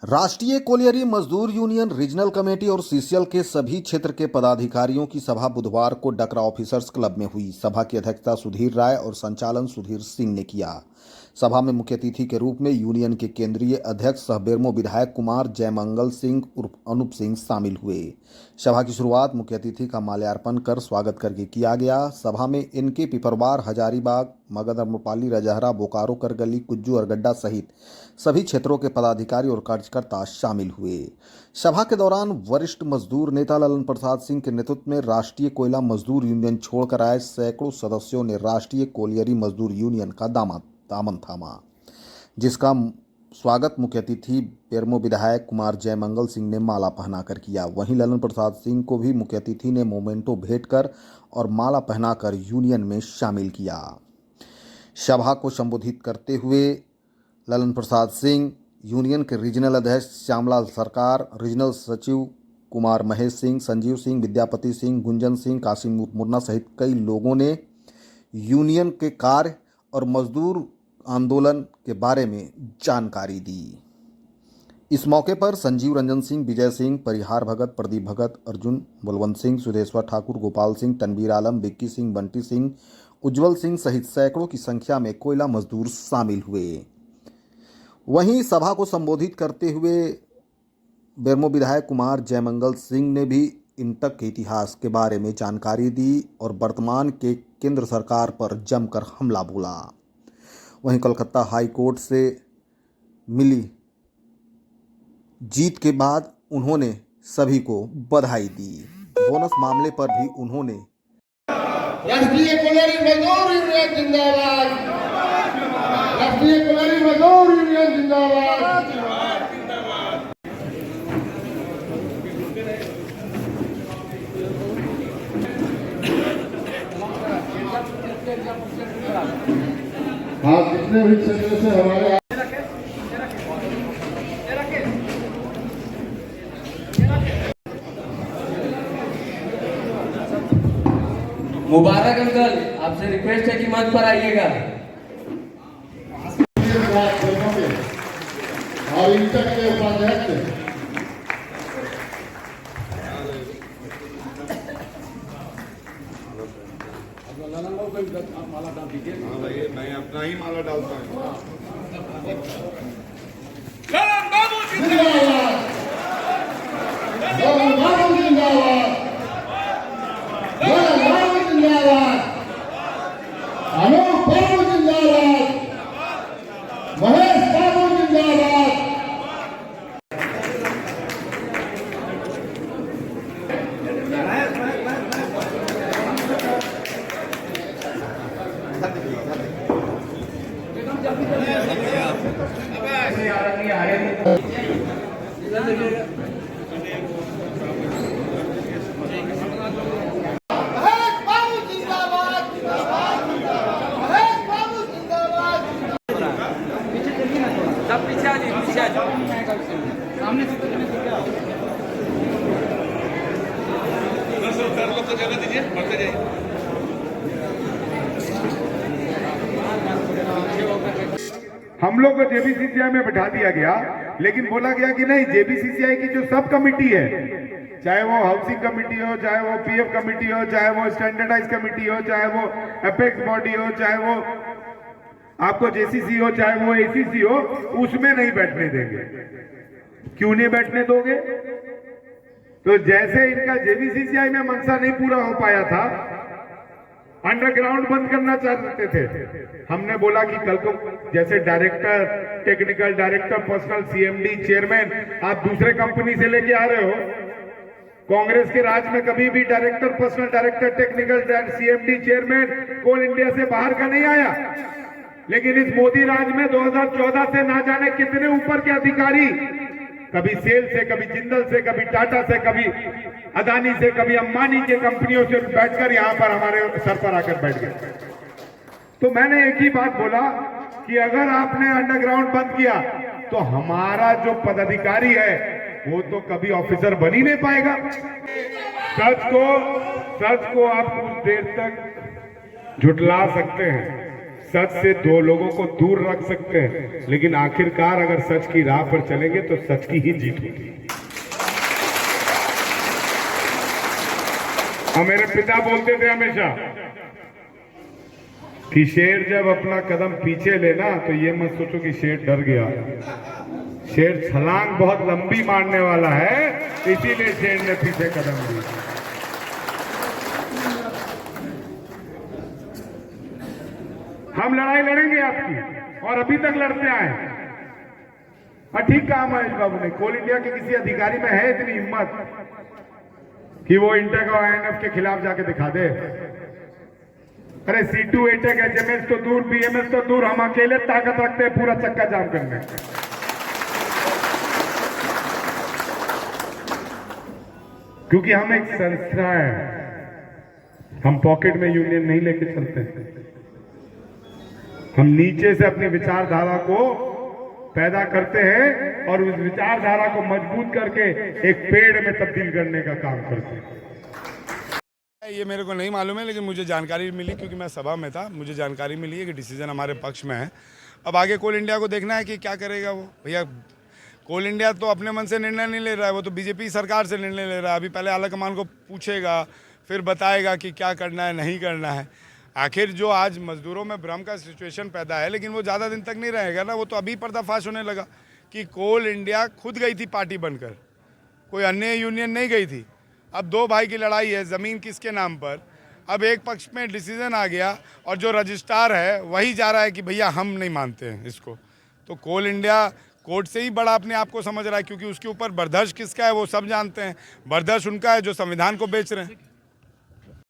राष्ट्रीय कोलियरी मजदूर union regional committee और सीसीएल के सभी क्षेत्र के पदाधिकारियों की सभा बुधवार को डकरा ऑफिसर्स क्लब में हुई। सभा की अध्यक्षता सुधीर राय और संचालन सुधीर सिंह ने किया। सभा में मुख्य अतिथि के रूप में यूनियन के केंद्रीय अध्यक्ष सह बेरमो विधायक कुमार जयमंगल सिंह उर्फ अनूप सिंह शामिल हुए। सभा की शुरुआत मुख्य अतिथि का माल्यार्पण कर स्वागत करके किया गया। सभा में इनके पिपरवार, हजारीबाग, मगध, अम्रपाली, रजहरा, बोकारो, करगली, कुज्जू और गड्ढा सहित सभी क्षेत्रों के पदाधिकारी और कार्यकर्ता शामिल हुए। सभा के दौरान वरिष्ठ मजदूर नेता ललन प्रसाद सिंह के नेतृत्व में राष्ट्रीय कोयला मजदूर यूनियन छोड़कर आए सैकड़ों सदस्यों ने राष्ट्रीय कोलियरी मजदूर यूनियन का दामन थामा, जिसका स्वागत मुख्य अतिथि बेरमो विधायक कुमार जयमंगल सिंह ने माला पहनाकर किया। वहीं ललन प्रसाद सिंह को भी मुख्य अतिथि ने मोमेंटो भेंट कर और माला पहनाकर यूनियन में शामिल किया। सभा को संबोधित करते हुए ललन प्रसाद सिंह, यूनियन के रीजनल अध्यक्ष श्यामलाल सरकार, रीजनल सचिव कुमार महेश सिंह, संजीव सिंह, विद्यापति सिंह, गुंजन सिंह, कासिम मुर्ना सहित कई लोगों ने यूनियन के कार्य और मजदूर आंदोलन के बारे में जानकारी दी। इस मौके पर संजीव रंजन सिंह, विजय सिंह, परिहार भगत, प्रदीप भगत, अर्जुन बलवंत सिंह, सुदेश्वर ठाकुर, गोपाल सिंह, तनवीर आलम, विक्की सिंह, बंटी सिंह, उज्जवल सिंह सहित सैकड़ों की संख्या में कोयला मजदूर शामिल हुए। वहीं सभा को संबोधित करते हुए बेरमो विधायक कुमार जयमंगल सिंह ने भी इंटक के इतिहास के बारे में जानकारी दी और वर्तमान के केंद्र सरकार पर जमकर हमला बोला। वहीं कोलकाता हाई कोर्ट से मिली जीत के बाद उन्होंने सभी को बधाई दी। बोनस मामले पर भी उन्होंने राष्ट्रीय कोयला मजदूर यूनियन जिंदाबाद, राष्ट्रीय कोयला मजदूर यूनियन जिंदाबाद। हाँ, जितने भी सदस्य हमारे मुबारक अंकल, आपसे रिक्वेस्ट है कि मंच पर आइएगा। और इंटर के उपाध्यक्ष माला डाल दीजिए। हाँ भाई, मैं अपना ही माला डालता हूँ। जिंदाबाद, बाबू जिंदाबाद, बाबू जिंदाबाद, अनूप बाबू जिंदाबाद, महेश बाबू जिंदाबाद। सामने से तो जगह दीजिए, बढ़ते जाइए। हम लोग को जेबीसीसीआई में बैठा दिया गया, लेकिन बोला गया कि नहीं, जेबीसीसीआई की जो सब कमेटी है, चाहे वो हाउसिंग कमेटी हो, चाहे वो पीएफ कमेटी हो, चाहे वो स्टैंडर्डाइज कमेटी हो, चाहे वो एपेक्स बॉडी हो, चाहे वो आपको जेसीसी हो, चाहे वो एसीसी हो, उसमें नहीं बैठने देंगे। क्यों नहीं बैठने दोगे? तो जैसे इनका जेबीसीसीआई में मनसा नहीं पूरा हो पाया था, अंडरग्राउंड बंद करना चाहते थे। हमने बोला कि कल को जैसे director, technical director, personal, CMD, chairman आप दूसरे कंपनी से लेके आ रहे हो। कांग्रेस के राज में कभी भी director, personal director, technical, CMD, chairman coal India से बाहर का नहीं आया। लेकिन इस मोदी राज में 2014 से ना जाने कितने ऊपर के अधिकारी, कभी सेल से, कभी जिंदल से, कभी टाटा से, कभी अदानी से, कभी अंबानी के कंपनियों से बैठकर यहां पर हमारे सर पर आकर बैठ गए। तो मैंने एक ही बात बोला कि अगर आपने अंडरग्राउंड बंद किया तो हमारा जो पदाधिकारी है वो तो कभी ऑफिसर बन ही नहीं पाएगा। सच को आप कुछ देर तक झुठला सकते हैं, सच से दो लोगों को दूर रख सकते हैं, लेकिन आखिरकार अगर सच की राह पर चलेंगे तो सच की ही जीत होगी। और मेरे पिता बोलते थे हमेशा कि शेर जब अपना कदम पीछे लेना तो ये मत सोचो कि शेर डर गया। शेर छलांग बहुत लंबी मारने वाला है, इसीलिए शेर ने पीछे कदम ली। हम लड़ाई लड़ेंगे आपकी, और अभी तक लड़ते आए। और ठीक कहा महेश बाबू ने, कोल इंडिया के किसी अधिकारी में है इतनी हिम्मत कि वो इंटेक और आईएनएफ के खिलाफ जाके दिखा दे। अरे C2 एटेक HMS तो दूर, BMS तो दूर, हम अकेले ताकत रखते हैं पूरा चक्का जाम करने। क्योंकि हम एक संस्था है, हम पॉकेट में यूनियन नहीं लेके चलते। हम नीचे से अपनी विचारधारा को पैदा करते हैं और उस विचारधारा को मजबूत करके एक पेड़ में तब्दील करने का काम करते हैं। ये मेरे को नहीं मालूम है, लेकिन मुझे जानकारी मिली क्योंकि मैं सभा में था। मुझे जानकारी मिली है कि डिसीजन हमारे पक्ष में है। अब आगे कोल इंडिया को देखना है कि क्या करेगा वो। भैया कोल इंडिया तो अपने मन से निर्णय नहीं ले रहा है, वो तो बीजेपी सरकार से निर्णय ले रहा है। अभी पहले आलाकमान को पूछेगा, फिर बताएगा कि क्या करना है नहीं करना है। आखिर जो आज मजदूरों में भ्रम का सिचुएशन पैदा है, लेकिन वो ज़्यादा दिन तक नहीं रहेगा ना। वो तो अभी पर्दाफाश होने लगा कि कोल इंडिया खुद गई थी पार्टी बनकर, कोई अन्य यूनियन नहीं गई थी। अब दो भाई की लड़ाई है, ज़मीन किसके नाम पर। अब एक पक्ष में डिसीजन आ गया और जो रजिस्ट्रार है वही जा रहा है कि भैया हम नहीं मानते हैं इसको। तो कोल इंडिया कोर्ट से ही बड़ा अपने आप को समझ रहा है, क्योंकि उसके ऊपर बर्दश्त किसका है वो सब जानते हैं। बर्दश्त उनका है जो संविधान को बेच रहे हैं।